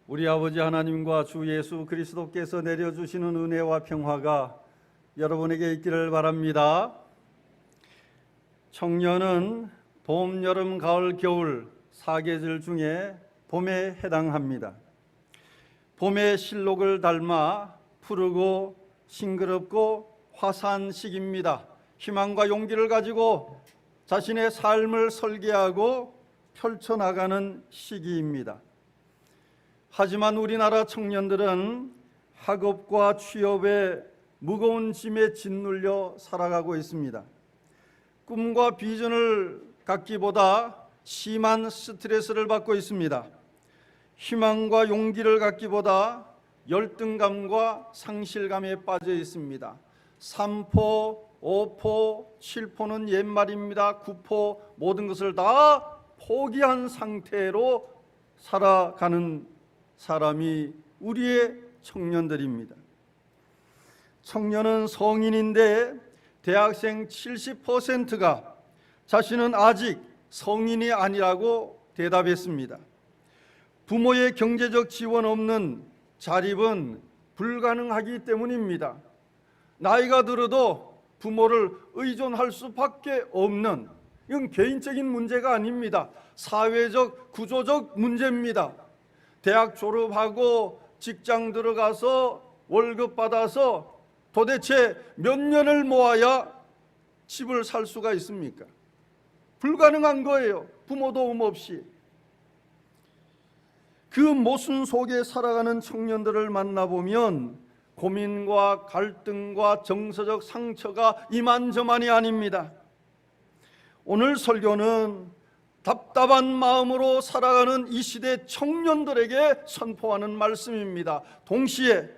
우리 아버지 하나님과 주 예수 그리스도께서 내려주시는 은혜와 평화가 여러분에게 있기를 바랍니다. 청년은 봄, 여름, 가을, 겨울 4계절 중에 봄에 해당합니다. 봄의 실록을 닮아 푸르고 싱그럽고 화사한 시기입니다. 희망과 용기를 가지고 자신의 삶을 설계하고 펼쳐나가는 시기입니다. 하지만 우리나라 청년들은 학업과 취업에 무거운 짐에 짓눌려 살아가고 있습니다. 꿈과 비전을 갖기보다 심한 스트레스를 받고 있습니다. 희망과 용기를 갖기보다 열등감과 상실감에 빠져 있습니다. 3포, 5포, 7포는 옛말입니다. 9포 모든 것을 다 포기한 상태로 살아가는 사람이 우리의 청년들입니다. 청년은 성인인데 대학생 70%가 자신은 아직 성인이 아니라고 대답했습니다. 부모의 경제적 지원 없는 자립은 불가능하기 때문입니다. 나이가 들어도 부모를 의존할 수밖에 없는, 이건 개인적인 문제가 아닙니다. 사회적 구조적 문제입니다. 대학 졸업하고 직장 들어가서 월급 받아서 도대체 몇 년을 모아야 집을 살 수가 있습니까? 불가능한 거예요. 부모 도움 없이. 그 모순 속에 살아가는 청년들을 만나보면 고민과 갈등과 정서적 상처가 이만저만이 아닙니다. 오늘 설교는 답답한 마음으로 살아가는 이 시대 청년들에게 선포하는 말씀입니다. 동시에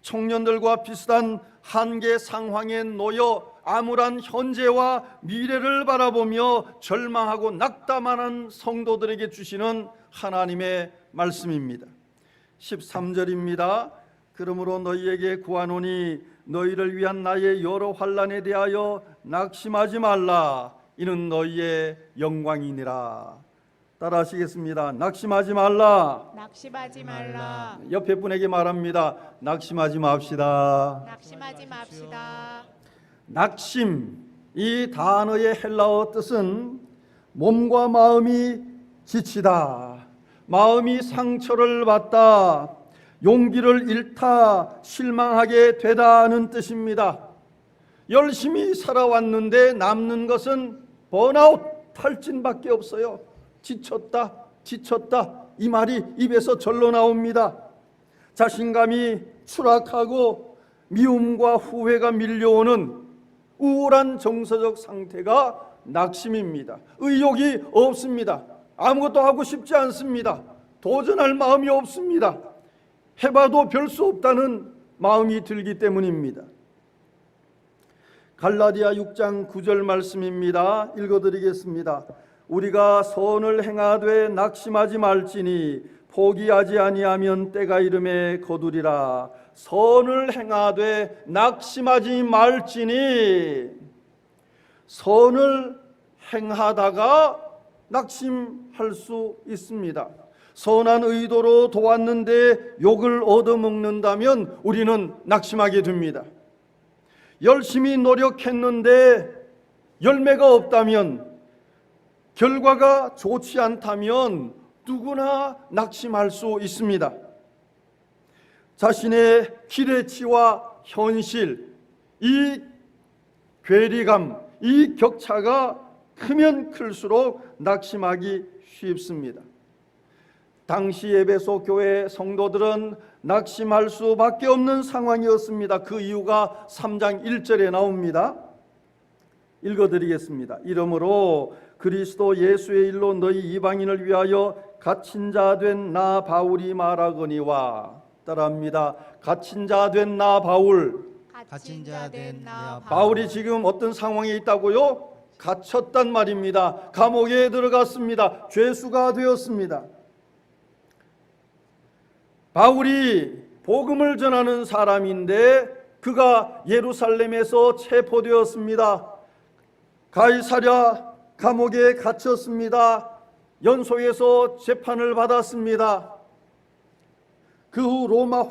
청년들과 비슷한 한계 상황에 놓여 암울한 현재와 미래를 바라보며 절망하고 낙담하는 성도들에게 주시는 하나님의 말씀입니다. 13절입니다. 그러므로 너희에게 구하노니 너희를 위한 나의 여러 환난에 대하여 낙심하지 말라. 이는 너희의 영광이니라. 따라하시겠습니다. 낙심하지 말라. 낙심하지 말라. 옆에 분에게 말합니다. 낙심하지 맙시다. 낙심하지 맙시다. 낙심, 이 단어의 헬라어 뜻은 몸과 마음이 지치다, 마음이 상처를 받다, 용기를 잃다, 실망하게 되다는 뜻입니다. 열심히 살아왔는데 남는 것은 번아웃, 탈진밖에 없어요. 지쳤다, 지쳤다, 이 말이 입에서 절로 나옵니다. 자신감이 추락하고 미움과 후회가 밀려오는 우울한 정서적 상태가 낙심입니다. 의욕이 없습니다. 아무것도 하고 싶지 않습니다. 도전할 마음이 없습니다. 해봐도 별 수 없다는 마음이 들기 때문입니다. 갈라디아 6장 9절 말씀입니다. 읽어드리겠습니다. 우리가 선을 행하되 낙심하지 말지니 포기하지 아니하면 때가 이름에 거두리라. 선을 행하되 낙심하지 말지니, 선을 행하다가 낙심할 수 있습니다. 선한 의도로 도왔는데 욕을 얻어먹는다면 우리는 낙심하게 됩니다. 열심히 노력했는데 열매가 없다면, 결과가 좋지 않다면 누구나 낙심할 수 있습니다. 자신의 기대치와 현실, 이 괴리감, 이 격차가 크면 클수록 낙심하기 쉽습니다. 당시 에베소 교회 성도들은 낙심할 수밖에 없는 상황이었습니다. 그 이유가 3장 1절에 나옵니다. 읽어드리겠습니다. 이러므로 그리스도 예수의 일로 너희 이방인을 위하여 갇힌 자 된 나 바울이 말하거니와. 따라합니다. 갇힌 자 된 나 바울. 갇힌 자 된 나 바울이 지금 어떤 상황에 있다고요? 갇혔단 말입니다. 감옥에 들어갔습니다. 죄수가 되었습니다. 바울이 복음을 전하는 사람인데 그가 예루살렘에서 체포되었습니다. 가이사랴 감옥에 갇혔습니다. 연소에서 재판을 받았습니다. 그 후 로마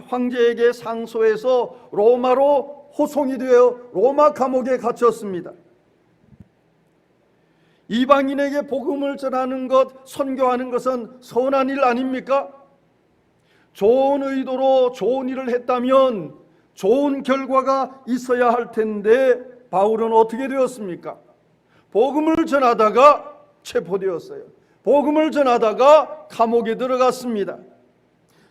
황제에게 상소해서 로마로 호송이 되어 로마 감옥에 갇혔습니다. 이방인에게 복음을 전하는 것, 선교하는 것은 선한 일 아닙니까? 좋은 의도로 좋은 일을 했다면 좋은 결과가 있어야 할 텐데 바울은 어떻게 되었습니까? 복음을 전하다가 체포되었어요. 복음을 전하다가 감옥에 들어갔습니다.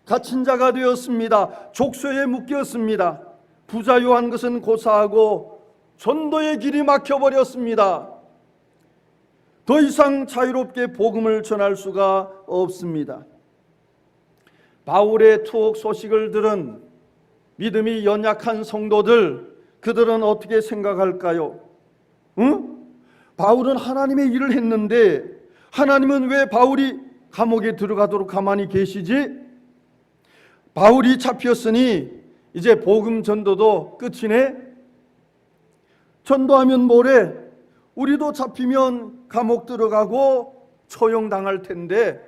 갇힌 자가 되었습니다. 족쇄에 묶였습니다. 부자유한 것은 고사하고 전도의 길이 막혀버렸습니다. 더 이상 자유롭게 복음을 전할 수가 없습니다. 바울의 투옥 소식을 들은 믿음이 연약한 성도들, 그들은 어떻게 생각할까요? 바울은 하나님의 일을 했는데 하나님은 왜 바울이 감옥에 들어가도록 가만히 계시지? 바울이 잡혔으니 이제 복음 전도도 끝이네? 전도하면 뭐래? 우리도 잡히면 감옥 들어가고 처형당할 텐데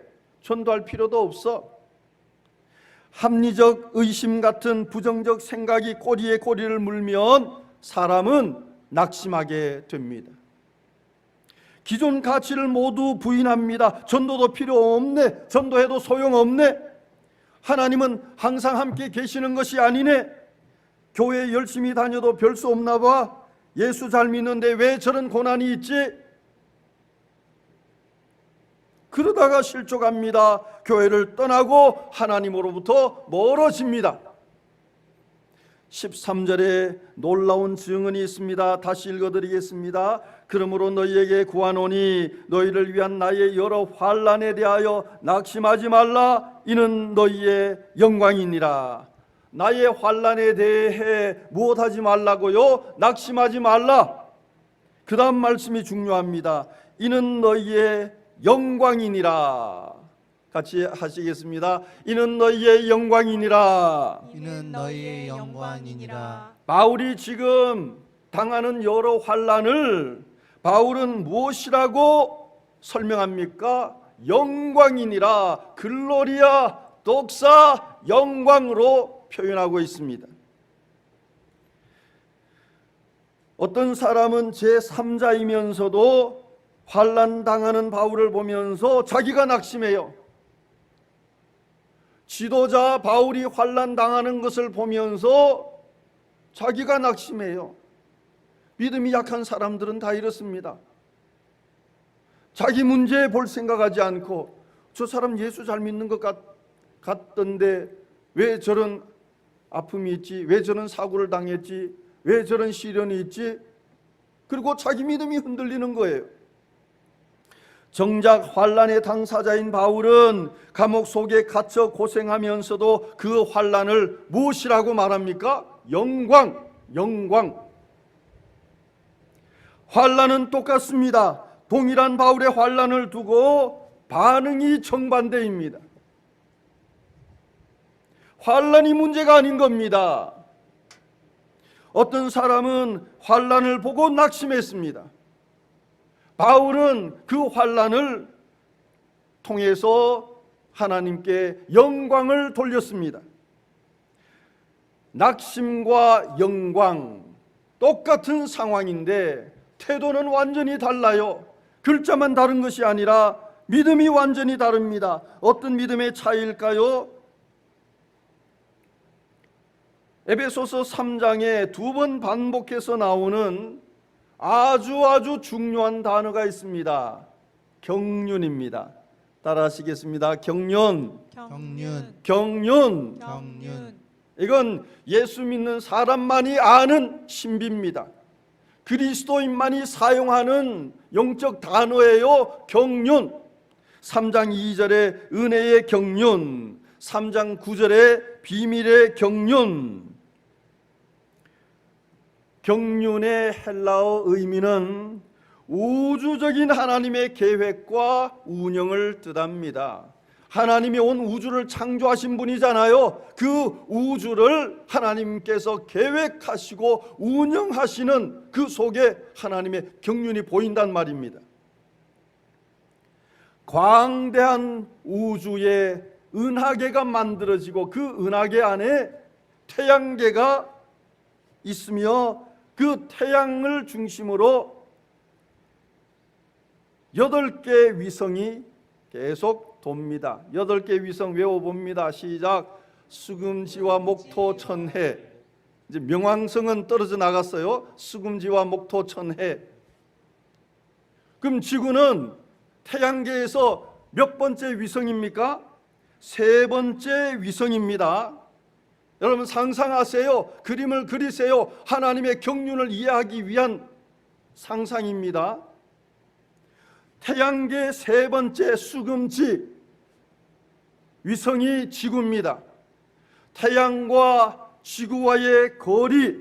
전도할 필요도 없어. 합리적 의심 같은 부정적 생각이 꼬리에 꼬리를 물면 사람은 낙심하게 됩니다. 기존 가치를 모두 부인합니다. 전도도 필요 없네. 전도해도 소용없네. 하나님은 항상 함께 계시는 것이 아니네. 교회 열심히 다녀도 별 수 없나 봐. 예수 잘 믿는데 왜 저런 고난이 있지? 그러다가 실족합니다. 교회를 떠나고 하나님으로부터 멀어집니다. 13절에 놀라운 증언이 있습니다. 다시 읽어드리겠습니다. 그러므로 너희에게 구하노니 너희를 위한 나의 여러 환난에 대하여 낙심하지 말라. 이는 너희의 영광이니라. 나의 환난에 대해 무엇하지 말라고요? 낙심하지 말라. 그 다음 말씀이 중요합니다. 이는 너희의 영광이니라. 같이 하시겠습니다. 이는 너희의 영광이니라. 이는 너희의 영광이니라. 바울이 지금 당하는 여러 환난을 바울은 무엇이라고 설명합니까? 영광이니라. 글로리아, 독사, 영광으로 표현하고 있습니다. 어떤 사람은 제3자이면서도 환난 당하는 바울을 보면서 자기가 낙심해요. 지도자 바울이 환난 당하는 것을 보면서 자기가 낙심해요. 믿음이 약한 사람들은 다 이렇습니다. 자기 문제에 볼 생각하지 않고 저 사람 예수 잘 믿는 것 같던데 왜 저런 아픔이 있지? 왜 저런 사고를 당했지? 왜 저런 시련이 있지? 그리고 자기 믿음이 흔들리는 거예요. 정작 환난의 당사자인 바울은 감옥 속에 갇혀 고생하면서도 그 환난을 무엇이라고 말합니까? 영광, 영광. 환난은 똑같습니다. 동일한 바울의 환난을 두고 반응이 정반대입니다. 환난이 문제가 아닌 겁니다. 어떤 사람은 환난을 보고 낙심했습니다. 바울은 그 환난을 통해서 하나님께 영광을 돌렸습니다. 낙심과 영광 똑같은 상황인데 태도는 완전히 달라요. 글자만 다른 것이 아니라 믿음이 완전히 다릅니다. 어떤 믿음의 차이일까요? 에베소서 3장에 2번 반복해서 나오는 아주 중요한 단어가 있습니다. 경륜입니다. 따라하시겠습니다. 경륜. 이건 예수 믿는 사람만이 아는 신비입니다. 그리스도인만이 사용하는 영적 단어예요. 경륜. 3장 2절에 은혜의 경륜, 3장 9절에 비밀의 경륜. 경륜의 헬라어 의미는 우주적인 하나님의 계획과 운영을 뜻합니다. 하나님이 온 우주를 창조하신 분이잖아요. 그 우주를 하나님께서 계획하시고 운영하시는 그 속에 하나님의 경륜이 보인단 말입니다. 광대한 우주의 은하계가 만들어지고 그 은하계 안에 태양계가 있으며 그 태양을 중심으로 8개의 위성이 계속 돕니다. 8개의 위성 외워봅니다. 시작. 수금지와 목토 천해. 이제 명왕성은 떨어져 나갔어요. 수금지와 목토 천해. 그럼 지구는 태양계에서 몇 번째 위성입니까? 3번째 위성입니다. 여러분 상상하세요. 그림을 그리세요. 하나님의 경륜을 이해하기 위한 상상입니다. 태양계 3번째 수금지 위성이 지구입니다. 태양과 지구와의 거리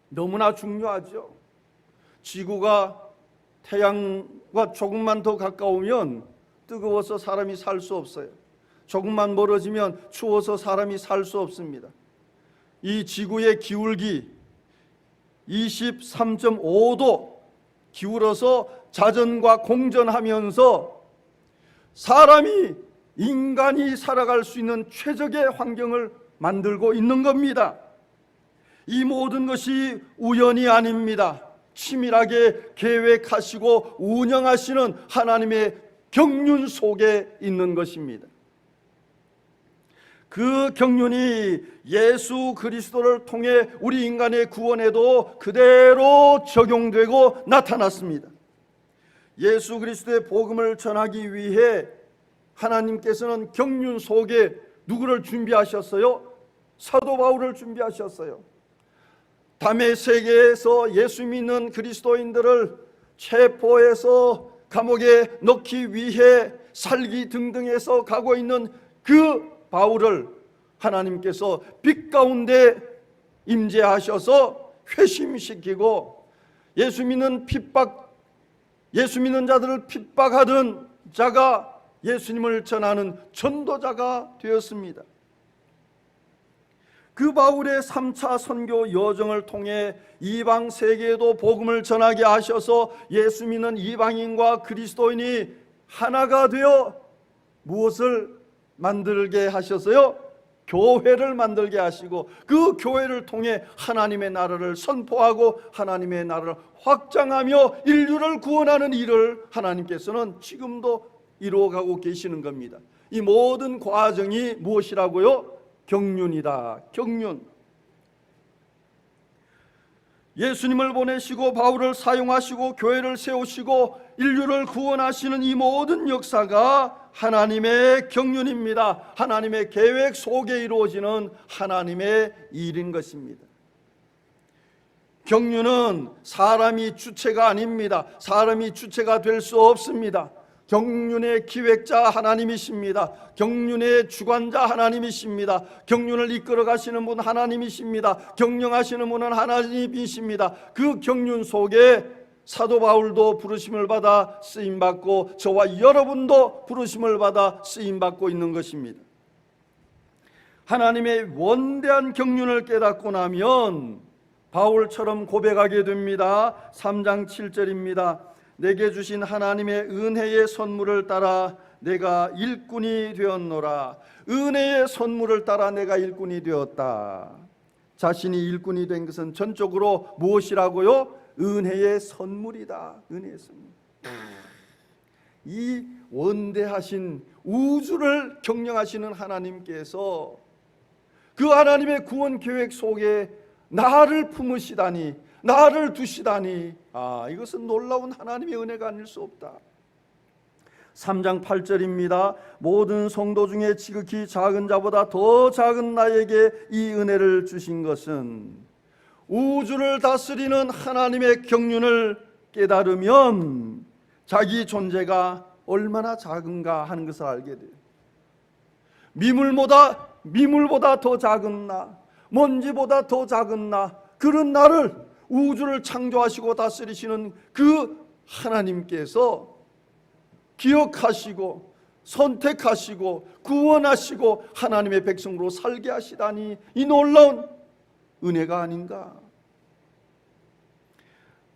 너무나 중요하죠. 지구가 태양과 조금만 더 가까우면 뜨거워서 사람이 살 수 없어요. 조금만 멀어지면 추워서 사람이 살 수 없습니다. 이 지구의 기울기 23.5도 기울어서 자전과 공전하면서 사람이 인간이 살아갈 수 있는 최적의 환경을 만들고 있는 겁니다. 이 모든 것이 우연이 아닙니다. 치밀하게 계획하시고 운영하시는 하나님의 경륜 속에 있는 것입니다. 그 경륜이 예수 그리스도를 통해 우리 인간의 구원에도 그대로 적용되고 나타났습니다. 예수 그리스도의 복음을 전하기 위해 하나님께서는 경륜 속에 누구를 준비하셨어요? 사도 바울을 준비하셨어요. 다메섹에서 예수 믿는 그리스도인들을 체포해서 감옥에 넣기 위해 살기 등등해서 가고 있는 그 바울을 하나님께서 빛 가운데 임재하셔서 회심시키고 예수 믿는 자들을 핍박하던 자가 예수님을 전하는 전도자가 되었습니다. 그 바울의 3차 선교 여정을 통해 이방 세계에도 복음을 전하게 하셔서 예수 믿는 이방인과 그리스도인이 하나가 되어 무엇을 만들게 하셨어요? 교회를 만들게 하시고 그 교회를 통해 하나님의 나라를 선포하고 하나님의 나라를 확장하며 인류를 구원하는 일을 하나님께서는 지금도 이루어가고 계시는 겁니다. 이 모든 과정이 무엇이라고요? 경륜이다. 경륜. 예수님을 보내시고 바울을 사용하시고 교회를 세우시고 인류를 구원하시는 이 모든 역사가 하나님의 경륜입니다. 하나님의 계획 속에 이루어지는 하나님의 일인 것입니다. 경륜은 사람이 주체가 아닙니다. 사람이 주체가 될 수 없습니다. 경륜의 기획자 하나님이십니다. 경륜의 주관자 하나님이십니다. 경륜을 이끌어 가시는 분 하나님이십니다. 경영하시는 분은 하나님이십니다. 그 경륜 속에 사도 바울도 부르심을 받아 쓰임받고 저와 여러분도 부르심을 받아 쓰임받고 있는 것입니다. 하나님의 원대한 경륜을 깨닫고 나면 바울처럼 고백하게 됩니다. 3장 7절입니다. 내게 주신 하나님의 은혜의 선물을 따라 내가 일꾼이 되었노라. 은혜의 선물을 따라 내가 일꾼이 되었다. 자신이 일꾼이 된 것은 전적으로 무엇이라고요? 은혜의 선물이다. 은혜의 선물. 이 원대하신 우주를 경영하시는 하나님께서 그 하나님의 구원 계획 속에 나를 품으시다니, 나를 두시다니, 이것은 놀라운 하나님의 은혜가 아닐 수 없다. 3장 8절입니다. 모든 성도 중에 지극히 작은 자보다 더 작은 나에게 이 은혜를 주신 것은, 우주를 다스리는 하나님의 경륜을 깨달으면 자기 존재가 얼마나 작은가 하는 것을 알게 돼요. 미물보다 더 작은 나, 먼지보다 더 작은 나, 그런 나를 우주를 창조하시고 다스리시는 그 하나님께서 기억하시고 선택하시고 구원하시고 하나님의 백성으로 살게 하시다니, 이 놀라운 은혜가 아닌가.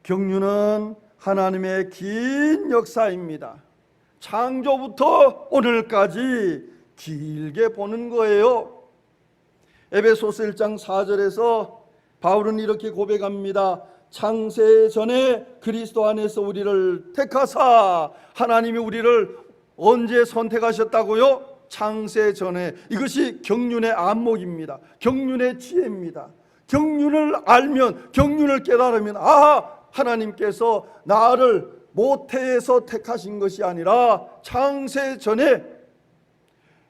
경륜은 하나님의 긴 역사입니다. 창조부터 오늘까지 길게 보는 거예요. 에베소서 1장 4절에서 바울은 이렇게 고백합니다. 창세 전에 그리스도 안에서 우리를 택하사, 하나님이 우리를 언제 선택하셨다고요? 창세 전에. 이것이 경륜의 안목입니다. 경륜의 지혜입니다. 경륜을 알면, 경륜을 깨달으면, 하나님께서 나를 모태에서 택하신 것이 아니라 창세 전에,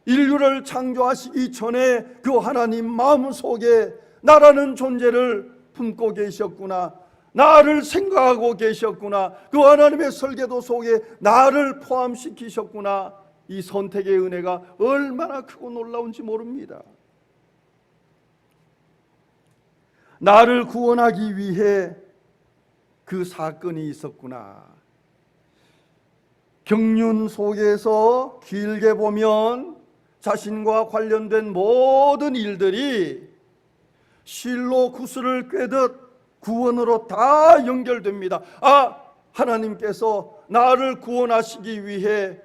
인류를 창조하시기 전에 그 하나님 마음속에 나라는 존재를 품고 계셨구나, 나를 생각하고 계셨구나, 그 하나님의 설계도 속에 나를 포함시키셨구나. 이 선택의 은혜가 얼마나 크고 놀라운지 모릅니다. 나를 구원하기 위해 그 사건이 있었구나. 경륜 속에서 길게 보면 자신과 관련된 모든 일들이 실로 구슬을 꿰듯 구원으로 다 연결됩니다. 하나님께서 나를 구원하시기 위해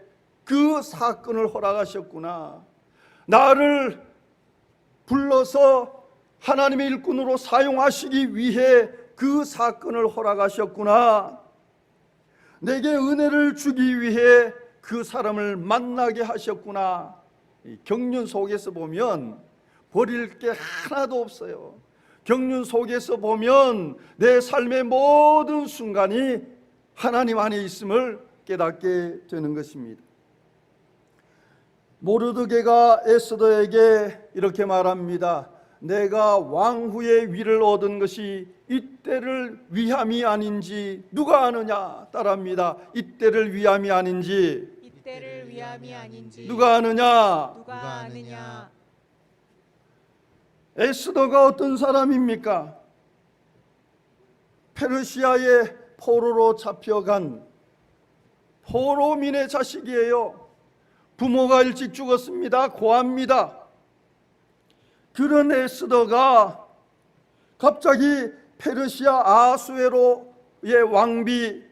그 사건을 허락하셨구나. 나를 불러서 하나님의 일꾼으로 사용하시기 위해 그 사건을 허락하셨구나. 내게 은혜를 주기 위해 그 사람을 만나게 하셨구나. 경륜 속에서 보면 버릴 게 하나도 없어요. 경륜 속에서 보면 내 삶의 모든 순간이 하나님 안에 있음을 깨닫게 되는 것입니다. 모르드게가 에스더에게 이렇게 말합니다. 내가 왕후의 위를 얻은 것이 이때를 위함이 아닌지 누가 아느냐? 따라합니다. 이때를 위함이 아닌지 이때를 위함이 아닌지 누가 아느냐? 누가 아느냐? 에스더가 어떤 사람입니까? 페르시아의 포로로 잡혀간 포로민의 자식이에요. 부모가 일찍 죽었습니다. 고아입니다. 그런 에스더가 갑자기 페르시아 아수에로의 왕비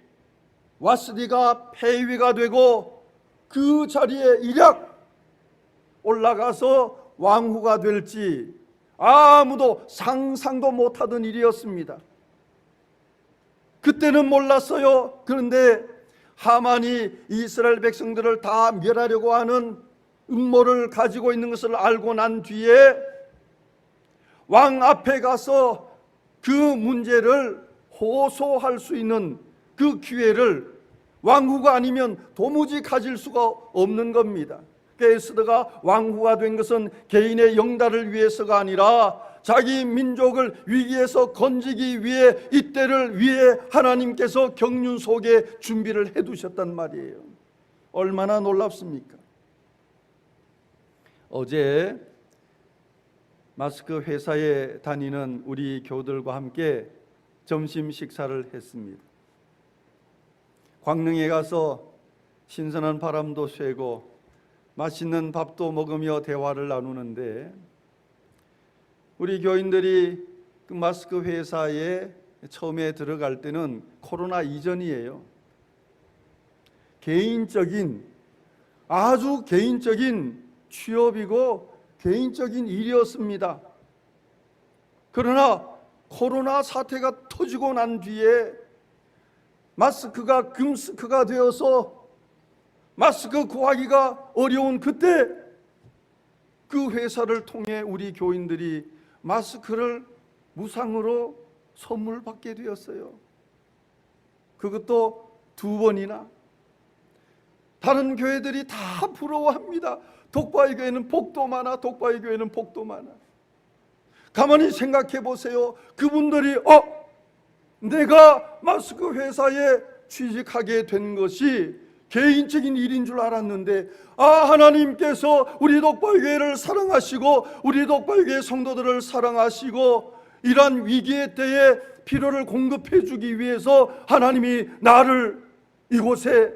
와스디가 폐위가 되고 그 자리에 일약 올라가서 왕후가 될지 아무도 상상도 못하던 일이었습니다. 그때는 몰랐어요. 그런데 하만이 이스라엘 백성들을 다 멸하려고 하는 음모를 가지고 있는 것을 알고 난 뒤에 왕 앞에 가서 그 문제를 호소할 수 있는 그 기회를 왕후가 아니면 도무지 가질 수가 없는 겁니다. 에스더가 왕후가 된 것은 개인의 영달을 위해서가 아니라 자기 민족을 위기에서 건지기 위해, 이때를 위해 하나님께서 경륜 속에 준비를 해두셨단 말이에요. 얼마나 놀랍습니까? 어제 마스크 회사에 다니는 우리 교우들과 함께 점심 식사를 했습니다. 광릉에 가서 신선한 바람도 쐬고 맛있는 밥도 먹으며 대화를 나누는데, 우리 교인들이 그 마스크 회사에 처음에 들어갈 때는 코로나 이전이에요. 아주 개인적인 취업이고 개인적인 일이었습니다. 그러나 코로나 사태가 터지고 난 뒤에 마스크가 금스크가 되어서 마스크 구하기가 어려운 그때, 그 회사를 통해 우리 교인들이 마스크를 무상으로 선물 받게 되었어요. 그것도 2번이나. 다른 교회들이 다 부러워합니다. 독바이 교회는 복도 많아, 독바이 교회는 복도 많아. 가만히 생각해 보세요. 그분들이 내가 마스크 회사에 취직하게 된 것이 개인적인 일인 줄 알았는데, 하나님께서 우리 독바이교회를 사랑하시고 우리 독바이교회 성도들을 사랑하시고 이러한 위기의 때에 필요를 공급해 주기 위해서 하나님이 나를 이곳에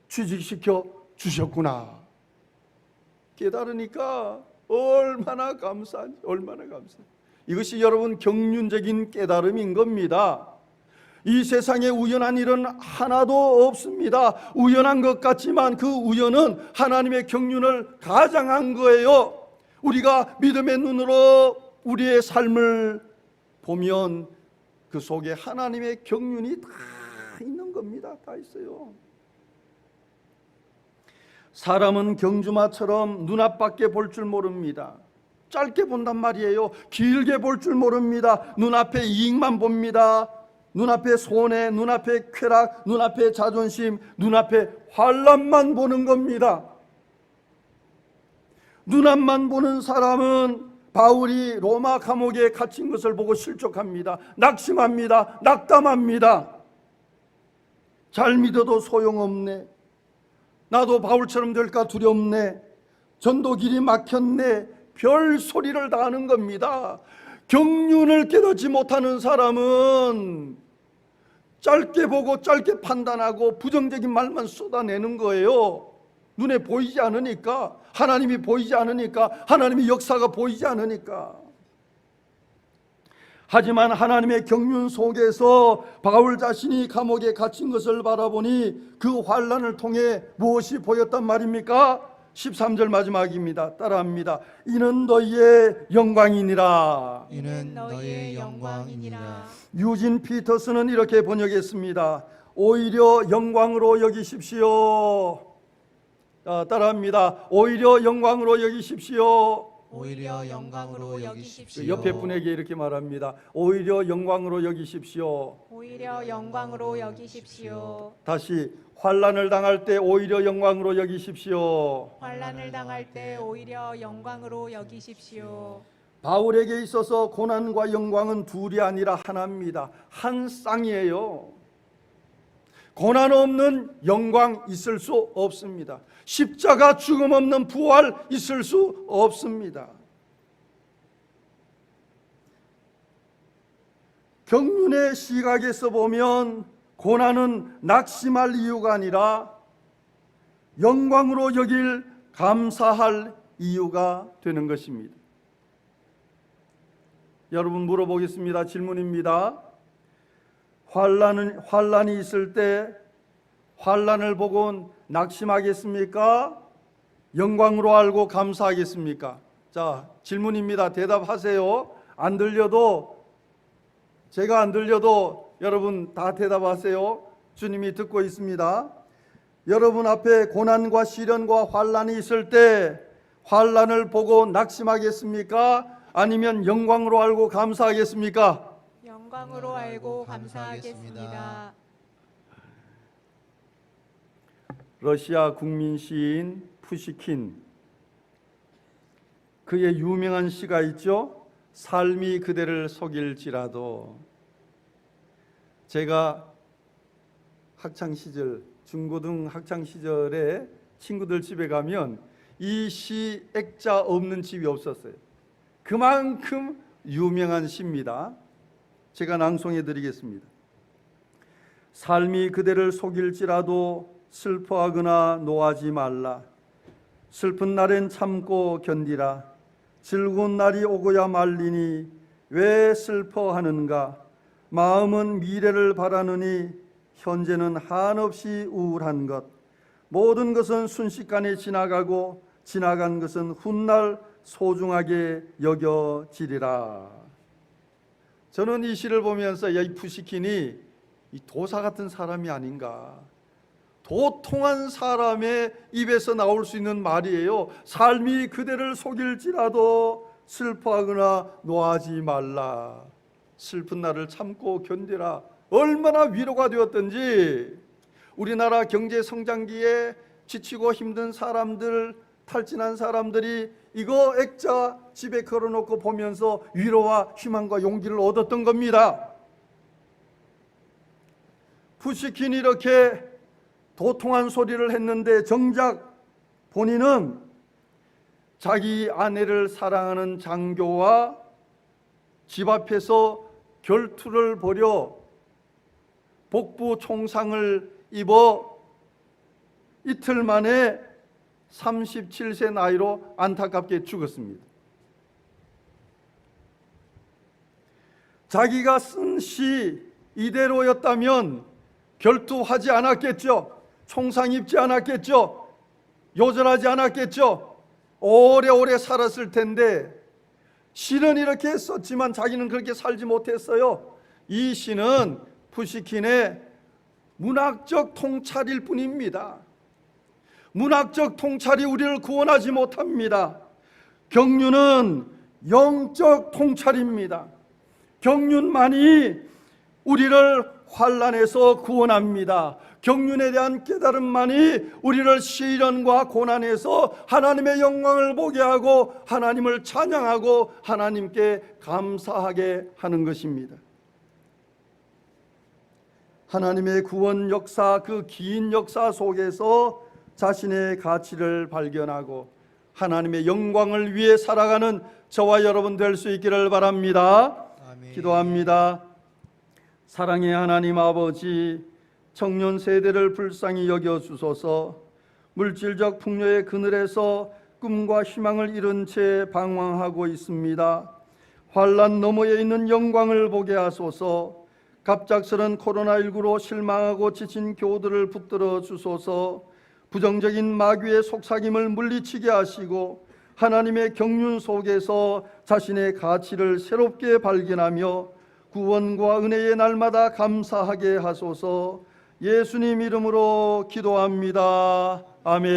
취직시켜 주셨구나. 깨달으니까 얼마나 감사한지, 얼마나 감사한지. 이것이 여러분 경륜적인 깨달음인 겁니다. 이 세상에 우연한 일은 하나도 없습니다. 우연한 것 같지만 그 우연은 하나님의 경륜을 가장한 거예요. 우리가 믿음의 눈으로 우리의 삶을 보면 그 속에 하나님의 경륜이 다 있는 겁니다. 다 있어요. 사람은 경주마처럼 눈앞밖에 볼 줄 모릅니다. 짧게 본단 말이에요. 길게 볼 줄 모릅니다. 눈앞에 이익만 봅니다. 눈앞에 손해, 눈앞에 쾌락, 눈앞에 자존심, 눈앞에 환난만 보는 겁니다. 눈앞만 보는 사람은 바울이 로마 감옥에 갇힌 것을 보고 실족합니다. 낙심합니다. 낙담합니다. 잘 믿어도 소용없네. 나도 바울처럼 될까 두렵네. 전도 길이 막혔네. 별 소리를 다 하는 겁니다. 경륜을 깨닫지 못하는 사람은 짧게 보고 짧게 판단하고 부정적인 말만 쏟아내는 거예요. 눈에 보이지 않으니까, 하나님이 보이지 않으니까, 하나님의 역사가 보이지 않으니까. 하지만 하나님의 경륜 속에서 바울 자신이 감옥에 갇힌 것을 바라보니 그 환난을 통해 무엇이 보였단 말입니까? 13절 마지막입니다. 따라합니다. 이는 너희의 영광이니라. 이는 너희의 영광이니라. 유진 피터스는 이렇게 번역했습니다. 오히려 영광으로 여기십시오. 따라합니다. 오히려 영광으로 여기십시오. 오히려 영광으로 여기십시오. 옆에 분에게 이렇게 말합니다. 오히려 영광으로 여기십시오. 오히려 영광으로 여기십시오. 다시 환난을 당할 때 오히려 영광으로 여기십시오. 환난을 당할 때 오히려 영광으로 여기십시오. 바울에게 있어서 고난과 영광은 둘이 아니라 하나입니다. 한 쌍이에요. 고난 없는 영광 있을 수 없습니다. 십자가 죽음 없는 부활 있을 수 없습니다. 경륜의 시각에서 보면 고난은 낙심할 이유가 아니라 영광으로 여길 감사할 이유가 되는 것입니다. 여러분 물어보겠습니다. 질문입니다. 환난이 있을 때 환난을 보고 낙심하겠습니까? 영광으로 알고 감사하겠습니까? 자, 질문입니다. 대답하세요. 안 들려도, 제가 안 들려도 여러분 다 대답하세요. 주님이 듣고 있습니다. 여러분 앞에 고난과 시련과 환난이 있을 때 환난을 보고 낙심하겠습니까? 아니면 영광으로 알고 감사하겠습니까? 영광으로 알고 감사하겠습니다. 러시아 국민 시인 푸시킨, 그의 유명한 시가 있죠. 삶이 그대를 속일지라도. 제가 학창 시절, 중고등 학창 시절에 친구들 집에 가면 이 시 액자 없는 집이 없었어요. 그만큼 유명한 시입니다. 제가 낭송해 드리겠습니다. 삶이 그대를 속일지라도 슬퍼하거나 노하지 말라. 슬픈 날엔 참고 견디라. 즐거운 날이 오고야 말리니 왜 슬퍼하는가. 마음은 미래를 바라느니 현재는 한없이 우울한 것. 모든 것은 순식간에 지나가고 지나간 것은 훗날 소중하게 여겨지리라. 저는 이 시를 보면서 이 푸시킨이 이 도사 같은 사람이 아닌가. 도통한 사람의 입에서 나올 수 있는 말이에요. 삶이 그대를 속일지라도 슬퍼하거나 노하지 말라. 슬픈 날을 참고 견디라. 얼마나 위로가 되었던지. 우리나라 경제 성장기에 지치고 힘든 사람들, 탈진한 사람들이 이거 액자 집에 걸어놓고 보면서 위로와 희망과 용기를 얻었던 겁니다. 푸시킨이 이렇게 도통한 소리를 했는데 정작 본인은 자기 아내를 사랑하는 장교와 집 앞에서 결투를 벌여 복부 총상을 입어 이틀 만에 37세 나이로 안타깝게 죽었습니다. 자기가 쓴 시 이대로였다면 결투하지 않았겠죠. 총상 입지 않았겠죠. 요절하지 않았겠죠. 오래오래 살았을 텐데 시는 이렇게 썼지만 자기는 그렇게 살지 못했어요. 이 시는 푸시킨의 문학적 통찰일 뿐입니다. 문학적 통찰이 우리를 구원하지 못합니다. 경륜은 영적 통찰입니다. 경륜만이 우리를 환난에서 구원합니다. 경륜에 대한 깨달음만이 우리를 시련과 고난에서 하나님의 영광을 보게 하고 하나님을 찬양하고 하나님께 감사하게 하는 것입니다. 하나님의 구원 역사, 그 긴 역사 속에서 자신의 가치를 발견하고 하나님의 영광을 위해 살아가는 저와 여러분 될 수 있기를 바랍니다. 아멘. 기도합니다. 사랑의 하나님 아버지, 청년 세대를 불쌍히 여겨주소서. 물질적 풍요의 그늘에서 꿈과 희망을 잃은 채 방황하고 있습니다. 환난 너머에 있는 영광을 보게 하소서. 갑작스런 코로나19로 실망하고 지친 교우들을 붙들어 주소서. 부정적인 마귀의 속삭임을 물리치게 하시고 하나님의 경륜 속에서 자신의 가치를 새롭게 발견하며 구원과 은혜의 날마다 감사하게 하소서. 예수님 이름으로 기도합니다. 아멘.